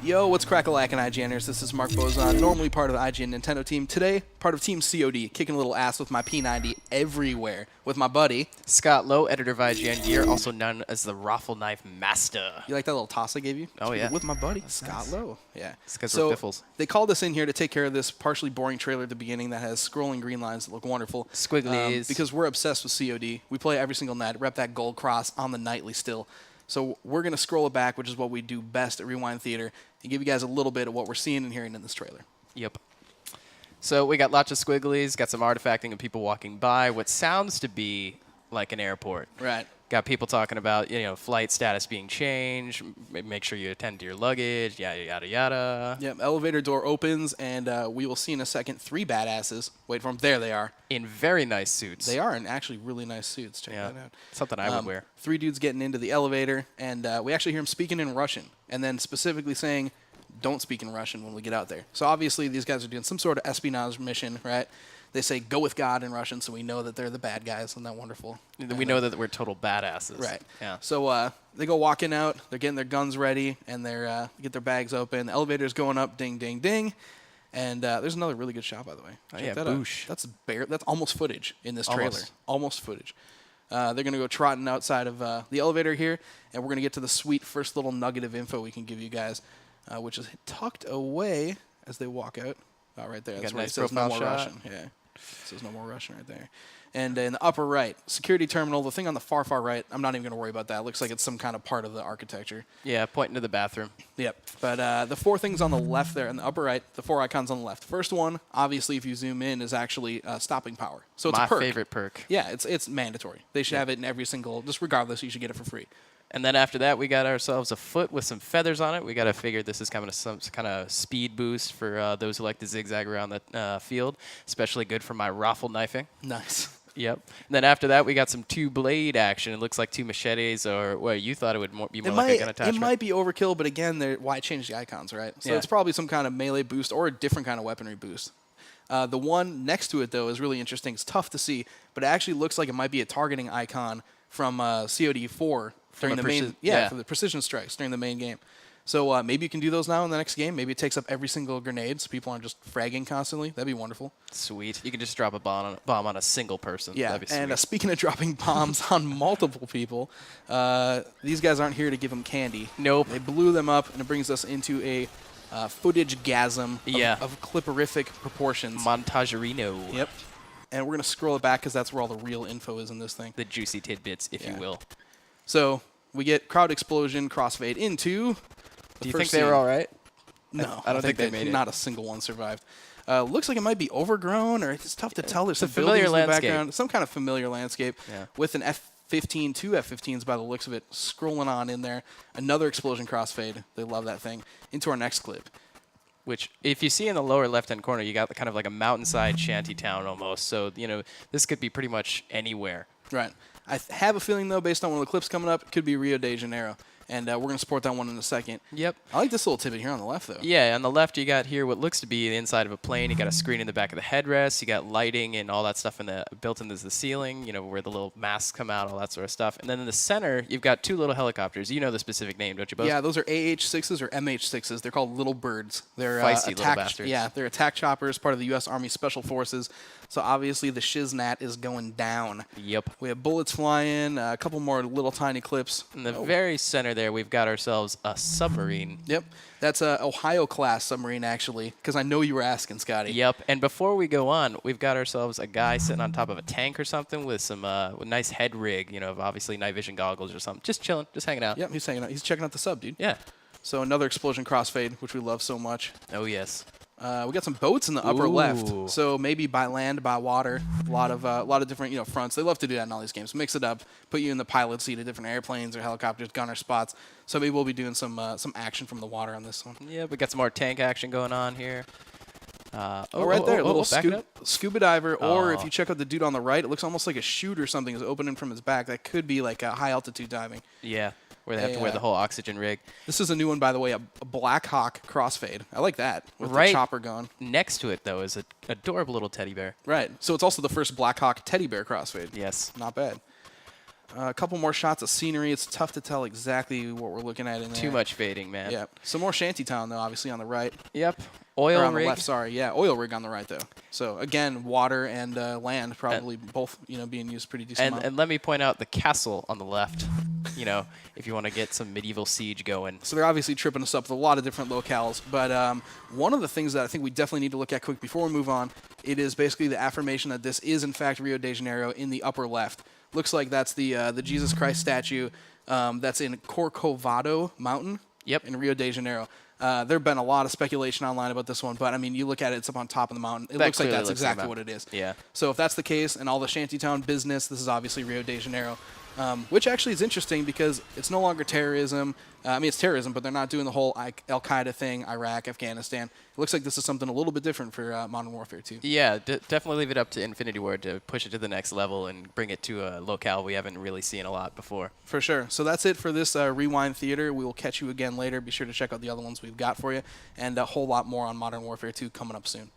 Yo, what's crack-a-lackin' IGNers? This is Mark Bozon, normally part of the IGN Nintendo team. Today, part of Team COD, kicking a little ass with my P90 everywhere with my buddy. Scott Lowe, editor of IGN Gear, also known as the Raffle Knife Master. You like that little toss I gave you? Oh, yeah. With my buddy, That's Scott nice. Lowe. Yeah. It's because so we're biffles. They called us in here to take care of this partially boring trailer at the beginning that has scrolling green lines that look wonderful. Squigglies. Because we're obsessed with COD. We play every single night, rep that gold cross on the nightly still. So we're going to scroll it back, which is what we do best at Rewind Theater, and give you guys a little bit of what we're seeing and hearing in this trailer. Yep. So we got lots of squigglies, got some artifacting of people walking by, what sounds to be like an airport. Right. Got people talking about, flight status being changed, make sure you attend to your luggage, yada, yada, yada. Yep, elevator door opens, and we will see in a second 3 badasses. Wait for them. There they are. In very nice suits. They are in actually really nice suits. Check that out. Something I would wear. 3 dudes getting into the elevator, and we actually hear them speaking in Russian, and then specifically saying, don't speak in Russian when we get out there. So obviously these guys are doing some sort of espionage mission, right? They say, go with God in Russian, so we know that they're the bad guys. Isn't that wonderful? We know that we're total badasses. Right. Yeah. So they go walking out. They're getting their guns ready, and they're get their bags open. The elevator's going up, ding, ding, ding. And there's another really good shot, by the way. Check that boosh. out. That's almost footage in this trailer. Almost. Almost footage. They're going to go trotting outside of the elevator here, and we're going to get to the sweet first little nugget of info we can give you guys, which is tucked away as they walk out. Oh, right there. That's where it says no more Russian. Yeah. It says no more Russian right there. And in the upper right, security terminal, the thing on the far, far right, I'm not even going to worry about that. It looks like it's some kind of part of the architecture. Yeah, pointing to the bathroom. Yep. But the 4 things on the left there, in the upper right, the 4 icons on the left. First one, obviously, if you zoom in, is actually stopping power. So it's My a perk. favorite perk. Yeah, it's mandatory. They should have it in every single, just regardless, you should get it for free. And then after that, we got ourselves a foot with some feathers on it. We got to figure this is kind of some kind of speed boost for those who like to zigzag around the field. Especially good for my raffle knifing. Nice. Yep. And then after that, we got some 2-blade action. It looks like 2 machetes, or well, you thought it would be more like a gun attachment. It might be overkill, but again, why change the icons, right? So it's probably some kind of melee boost or a different kind of weaponry boost. The one next to it, though, is really interesting. It's tough to see, but it actually looks like it might be a targeting icon from COD 4 during the main, for the precision strikes during the main game. So maybe you can do those now in the next game. Maybe it takes up every single grenade, so people aren't just fragging constantly. That'd be wonderful. Sweet. You can just drop a bomb on a single person. Yeah, That'd be sweet. and speaking of dropping bombs on multiple people, these guys aren't here to give them candy. Nope. They blew them up, and it brings us into a footage-gasm of clipperific proportions. Montagerino. Yep. And we're going to scroll it back because that's where all the real info is in this thing. The juicy tidbits, if you will. So we get crowd explosion, crossfade into... Do you think they were all right? No, I don't think they made it. Not a single one survived. Looks like it might be overgrown, or it's tough to tell. There's some familiar buildings in the landscape. background, some kind of familiar landscape with an F-15, 2 F-15s by the looks of it, scrolling on in there. Another explosion crossfade. They love that thing. Into our next clip. Which, if you see in the lower left-hand corner, you got kind of like a mountainside shanty town almost. So, this could be pretty much anywhere. Right. I have a feeling, though, based on one of the clips coming up, it could be Rio de Janeiro. And we're going to support that one in a second. Yep. I like this little tidbit here on the left, though. Yeah, on the left, you got here what looks to be the inside of a plane. You got a screen in the back of the headrest. You got lighting and all that stuff built into the ceiling, where the little masks come out, all that sort of stuff. And then in the center, you've got 2 little helicopters. You know the specific name, don't you, Buzz? Yeah, those are AH-6s or MH-6s. They're called Little Birds. They're feisty little bastards. Yeah, they're attack choppers, part of the U.S. Army Special Forces. So obviously the shiznat is going down. Yep. We have bullets flying, a couple more little tiny clips. In the very center there, we've got ourselves a submarine. Yep. That's a Ohio-class submarine, actually, because I know you were asking, Scotty. Yep. And before we go on, we've got ourselves a guy sitting on top of a tank or something with some with nice head rig, obviously night vision goggles or something. Just chilling, just hanging out. Yep, he's hanging out. He's checking out the sub, dude. Yeah. So another explosion crossfade, which we love so much. Oh, yes. We got some boats in the upper left, so maybe by land, by water, a lot of different fronts. They love to do that in all these games. Mix it up, put you in the pilot seat of different airplanes or helicopters, gunner spots. So maybe we'll be doing some action from the water on this one. Yeah, we got some more tank action going on here. Right there, a little scuba diver. Or if Oh. you check out the dude on the right, it looks almost like a chute or something is opening from his back. That could be like a high altitude diving. Yeah. Where they have to wear the whole oxygen rig. This is a new one, by the way, a Black Hawk crossfade. I like that, with the chopper going. Next to it, though, is an adorable little teddy bear. Right. So it's also the first Black Hawk teddy bear crossfade. Yes. Not bad. A couple more shots of scenery. It's tough to tell exactly what we're looking at in there. Too much fading, man. Yeah. Some more shantytown, though, obviously on the right. Yep. Or Oil on rig. the left, sorry. Yeah, oil rig on the right, though. So, again, water and land probably both, being used pretty decent amount. And let me point out the castle on the left, if you want to get some medieval siege going. So they're obviously tripping us up with a lot of different locales. But one of the things that I think we definitely need to look at quick before we move on, it is basically the affirmation that this is, in fact, Rio de Janeiro in the upper left. Looks like that's the Jesus Christ statue that's in Corcovado Mountain in Rio de Janeiro. There have been a lot of speculation online about this one, but, I mean, you look at it, it's up on top of the mountain. It looks like that's exactly what it is. Yeah. So if that's the case, and all the shantytown business, this is obviously Rio de Janeiro, which actually is interesting because it's no longer terrorism. I mean, it's terrorism, but they're not doing the whole Al-Qaeda thing, Iraq, Afghanistan. It looks like this is something a little bit different for Modern Warfare 2. Yeah, definitely leave it up to Infinity Ward to push it to the next level and bring it to a locale we haven't really seen a lot before. For sure. So that's it for this Rewind Theater. We will catch you again later. Be sure to check out the other ones we've got for you, and a whole lot more on Modern Warfare 2 coming up soon.